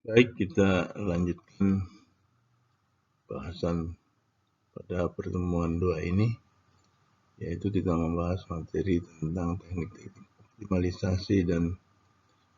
Baik, kita lanjutkan bahasan pada pertemuan 2 ini, yaitu kita membahas materi tentang teknik optimalisasi dan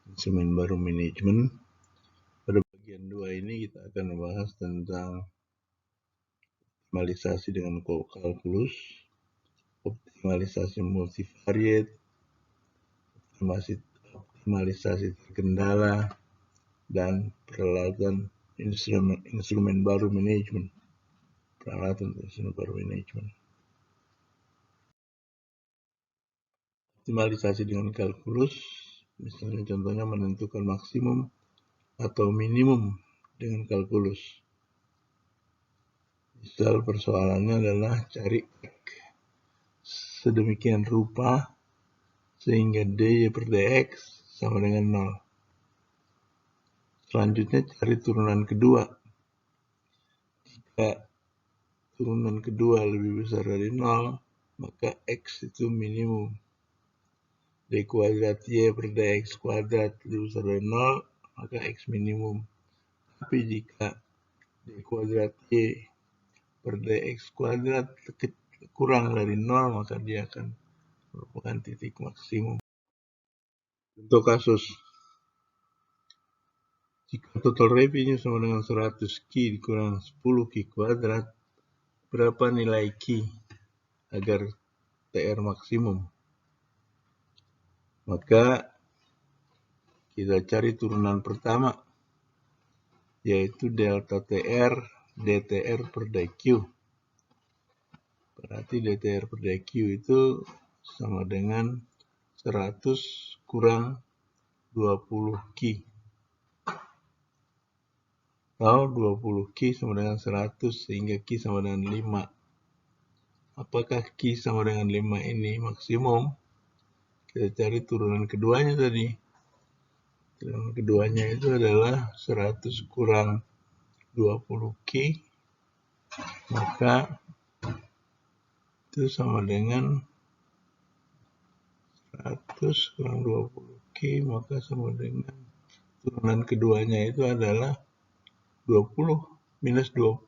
instrumen baru manajemen. Pada bagian 2 ini kita akan membahas tentang optimalisasi dengan kalkulus, optimalisasi multivariate, optimalisasi terkendala, dan peralatan instrumen baru manajemen. Optimalisasi dengan kalkulus, misalnya contohnya menentukan maksimum atau minimum dengan kalkulus. Misal persoalannya adalah cari sedemikian rupa sehingga dy per dx sama dengan 0. Selanjutnya cari turunan kedua. Jika turunan kedua lebih besar dari 0, maka x itu minimum. D kuadrat y per dx kuadrat lebih besar dari 0, maka x minimum. Tapi jika d kuadrat y per dx kuadrat kurang dari 0, maka dia akan merupakan titik maksimum. Untuk kasus, jika total revenue sama dengan 100 Q dikurang 10 Q kuadrat, berapa nilai Q agar TR maksimum? Maka kita cari turunan pertama, yaitu delta TR DTR per DQ. Berarti DTR per DQ itu sama dengan 100 kurang 20 Q. Atau 20 Q sama dengan 100 sehingga Q sama dengan 5. Apakah Q sama dengan 5 ini maksimum? Kita cari turunan keduanya tadi. Turunan keduanya itu adalah 100 kurang 20 Q. Maka itu sama dengan 100 kurang 20 Q, maka sama dengan turunan keduanya itu adalah 20 minus 20.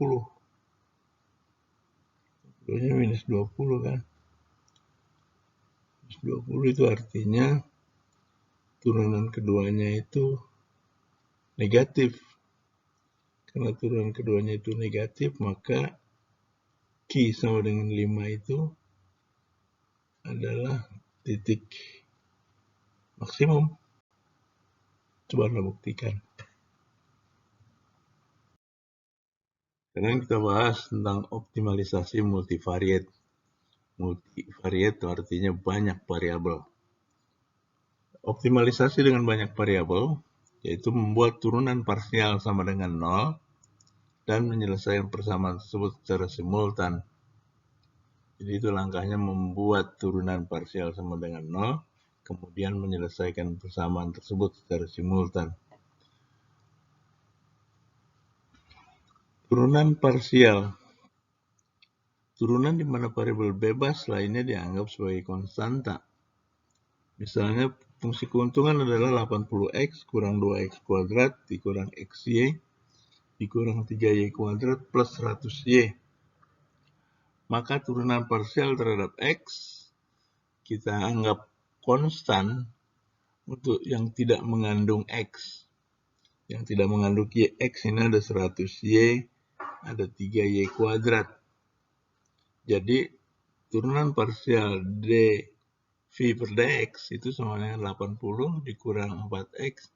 Keduanya minus 20 kan. Minus 20 itu artinya turunan keduanya itu negatif. Karena turunan keduanya itu negatif, maka Q sama dengan 5 itu adalah titik maksimum. Coba Anda buktikan. Sekarang kita bahas tentang optimalisasi multivariate. Multivariate itu artinya banyak variabel. Optimalisasi dengan banyak variabel yaitu membuat turunan parsial sama dengan 0 dan menyelesaikan persamaan tersebut secara simultan. Jadi itu langkahnya membuat turunan parsial sama dengan 0, kemudian menyelesaikan persamaan tersebut secara simultan. Turunan parsial. Turunan di mana variabel bebas lainnya dianggap sebagai konstanta. Misalnya fungsi keuntungan adalah 80x kurang 2x kuadrat dikurang xy dikurang 3y kuadrat plus 100y. Maka turunan parsial terhadap x kita anggap konstan untuk yang tidak mengandung x. Yang tidak mengandung x ini ada 100y, ada 3y kuadrat. Jadi turunan parsial dv per dx itu sama dengan 80 dikurang 4x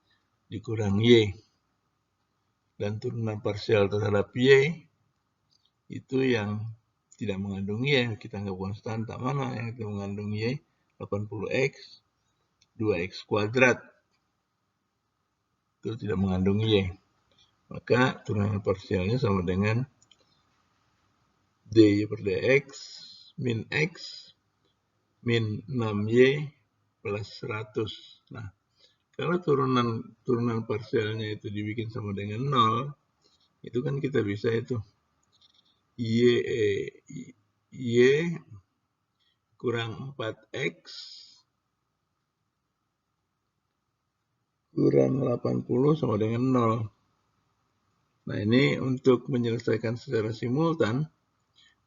dikurang y. Dan turunan parsial terhadap y itu yang tidak mengandung y, kita anggap konstanta. Mana yang tidak mengandung y? 80x 2x kuadrat itu tidak mengandung y. Maka turunan parsialnya sama dengan dy per dx min x min 6y plus 100. Nah, kalau turunan parsialnya itu dibikin sama dengan 0, itu kan kita bisa itu y kurang 4x kurang 80 sama dengan 0. Nah, ini untuk menyelesaikan secara simultan,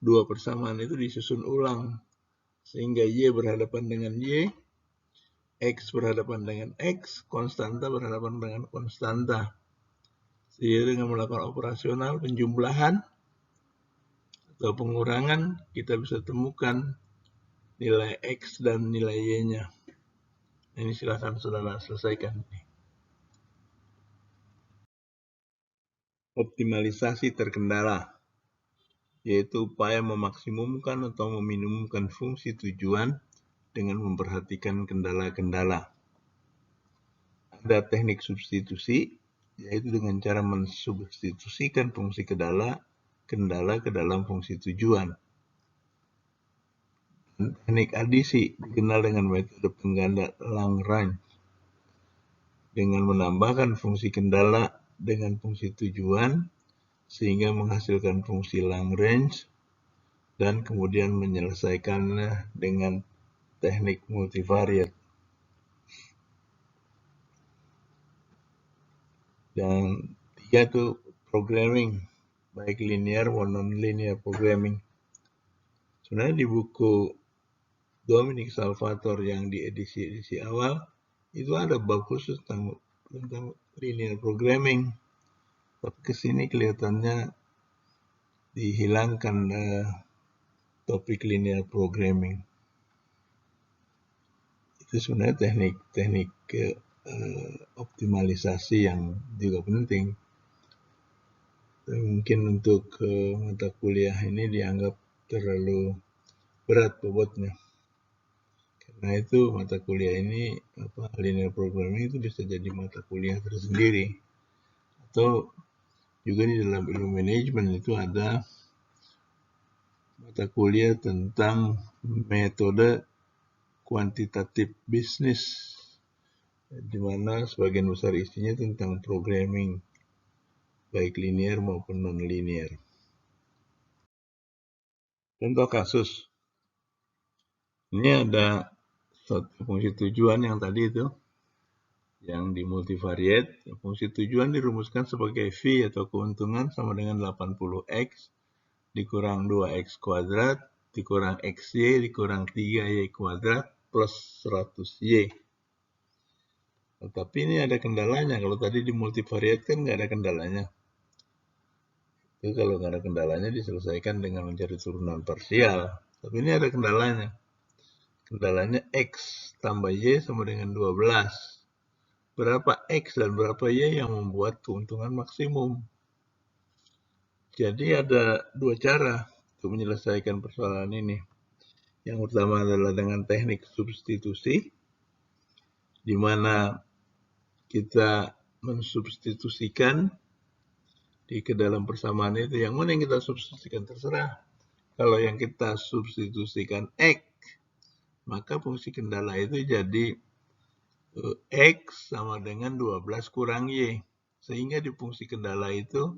dua persamaan itu disusun ulang. Sehingga Y berhadapan dengan Y, X berhadapan dengan X, konstanta berhadapan dengan konstanta. Sehingga dengan melakukan operasional penjumlahan atau pengurangan, kita bisa temukan nilai X dan nilai Y-nya. Ini silakan saudara selesaikan. Optimalisasi terkendala, yaitu upaya memaksimumkan atau meminimumkan fungsi tujuan dengan memperhatikan kendala-kendala. Ada teknik substitusi, yaitu dengan cara mensubstitusikan fungsi kendala ke dalam fungsi tujuan. Teknik adisi dikenal dengan metode pengganda Lagrange, dengan menambahkan fungsi kendala dengan fungsi tujuan sehingga menghasilkan fungsi Lagrange dan kemudian menyelesaikannya dengan teknik multivariate. Dan tiga itu programming, baik linear maupun non-linear programming. Sebenarnya di buku Dominic Salvatore yang di edisi awal itu ada bab khusus tentang linear programming, tapi kesini kelihatannya dihilangkan topik linear programming. Itu sebenarnya teknik optimalisasi yang juga penting. Mungkin untuk mata kuliah ini dianggap terlalu berat bobotnya. Karena itu mata kuliah ini linear programming itu bisa jadi mata kuliah tersendiri. Atau juga di dalam ilmu manajemen itu ada mata kuliah tentang metode kuantitatif bisnis, di mana sebagian besar isinya tentang programming, baik linear maupun non-linear. Contoh kasus. Ini ada suatu fungsi tujuan yang tadi itu, yang di multivariate. Fungsi tujuan dirumuskan sebagai V atau keuntungan sama dengan 80X dikurang 2X kuadrat dikurang XY dikurang 3Y kuadrat plus 100Y. Tetapi ini ada kendalanya. Kalau tadi di multivariate kan nggak ada kendalanya. Itu kalau nggak ada kendalanya diselesaikan dengan mencari turunan parsial. Tapi ini ada kendalanya. Kendalanya X tambah Y sama dengan 12. Berapa X dan berapa Y yang membuat keuntungan maksimum. Jadi ada dua cara untuk menyelesaikan persoalan ini. Yang pertama adalah dengan teknik substitusi, di mana kita mensubstitusikan ke dalam persamaan itu. Yang mana yang kita substitusikan terserah. Kalau yang kita substitusikan X, maka fungsi kendala itu jadi X sama dengan 12 kurang Y. Sehingga di fungsi kendala itu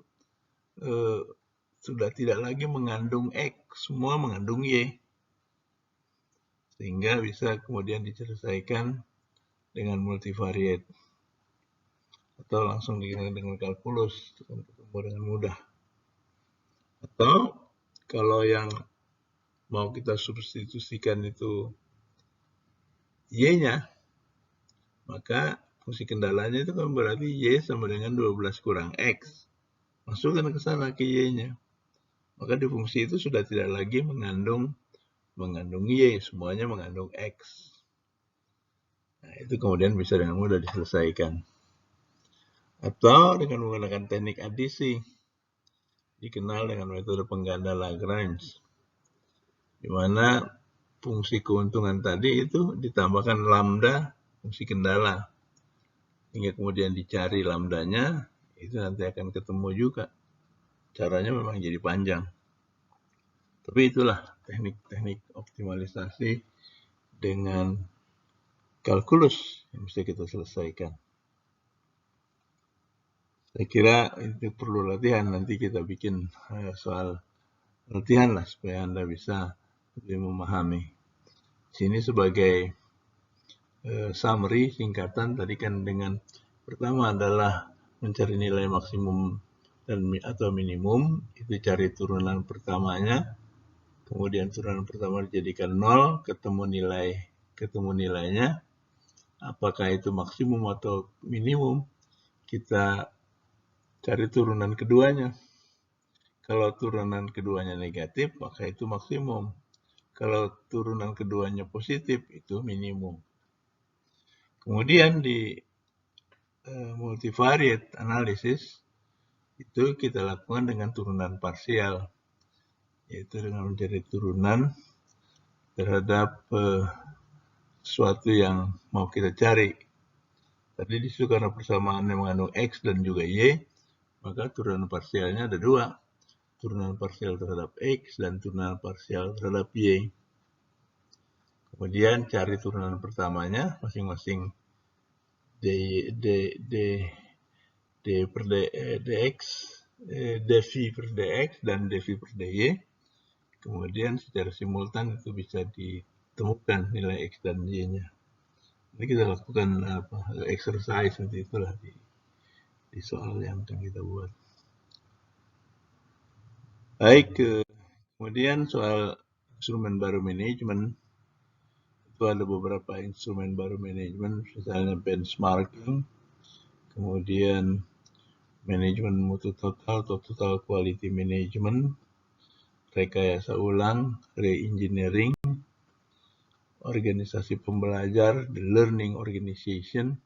sudah tidak lagi mengandung X, semua mengandung Y. Sehingga bisa kemudian diselesaikan dengan multivariate. Atau langsung dengan kalkulus, ketemu dengan mudah. Atau kalau yang mau kita substitusikan itu Y-nya, maka fungsi kendalanya itu kan berarti Y sama dengan 12 kurang X. Masukkan ke sana ke Y-nya. Maka di fungsi itu sudah tidak lagi mengandung Y, semuanya mengandung X. Nah, itu kemudian bisa dengan mudah diselesaikan. Atau dengan menggunakan teknik adisi, dikenal dengan metode pengganda Lagrange, di mana fungsi keuntungan tadi itu ditambahkan lambda fungsi kendala. Hingga kemudian dicari lambdanya, itu nanti akan ketemu juga. Caranya memang jadi panjang. Tapi itulah teknik-teknik optimalisasi dengan kalkulus yang bisa kita selesaikan. Saya kira itu perlu latihan. Nanti kita bikin soal latihan lah supaya Anda bisa lebih memahami. Sini sebagai summary singkatan tadi kan dengan pertama adalah mencari nilai maksimum atau minimum, itu cari turunan pertamanya, kemudian turunan pertama dijadikan 0, ketemu nilainya, apakah itu maksimum atau minimum, kita cari turunan keduanya. Kalau turunan keduanya negatif, maka itu maksimum. Kalau turunan keduanya positif, itu minimum. Kemudian di multivariate analysis, itu kita lakukan dengan turunan parsial, yaitu dengan mencari turunan terhadap sesuatu yang mau kita cari. Tadi disitu karena persamaannya mengandung X dan juga Y, maka turunan parsialnya ada dua. Turunan parsial terhadap X dan turunan parsial terhadap Y. Kemudian cari turunan pertamanya, masing-masing d per dx, dv per dx dan dv per dy. Kemudian secara simultan itu bisa ditemukan nilai X dan Y-nya. Ini kita lakukan exercise seperti itulah di soal yang akan kita buat. Baik, kemudian soal instrumen baru manajemen. Itu ada beberapa instrumen baru manajemen, misalnya benchmarking, kemudian manajemen mutu total atau total quality management, rekayasa ulang, re-engineering, organisasi pembelajar, the learning organization,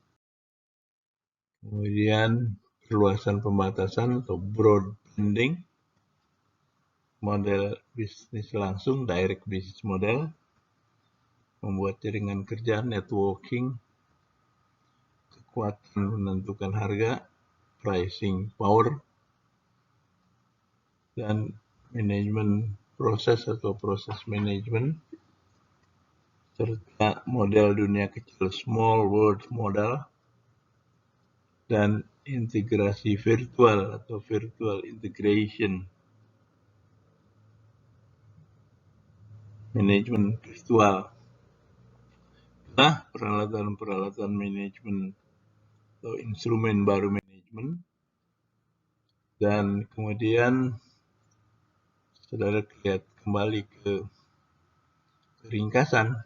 kemudian perluasan pembatasan atau broad banding, model bisnis langsung, direct business model, membuat jaringan kerja, networking, kekuatan menentukan harga, pricing power, dan manajemen proses atau proses manajemen, serta model dunia kecil small world model, dan integrasi virtual atau virtual integration, manajemen virtual. Nah, peralatan-peralatan manajemen atau instrumen baru manajemen. Dan kemudian saudara lihat kembali ke ringkasan.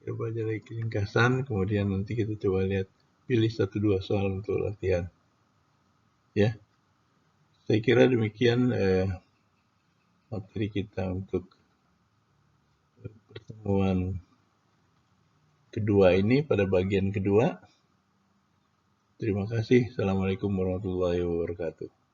Coba jadi ringkasan, kemudian nanti kita coba lihat, pilih 1-2 soal untuk latihan. Ya, saya kira demikian materi kita untuk pertemuan kedua ini pada bagian kedua. Terima kasih. Assalamualaikum warahmatullahi wabarakatuh.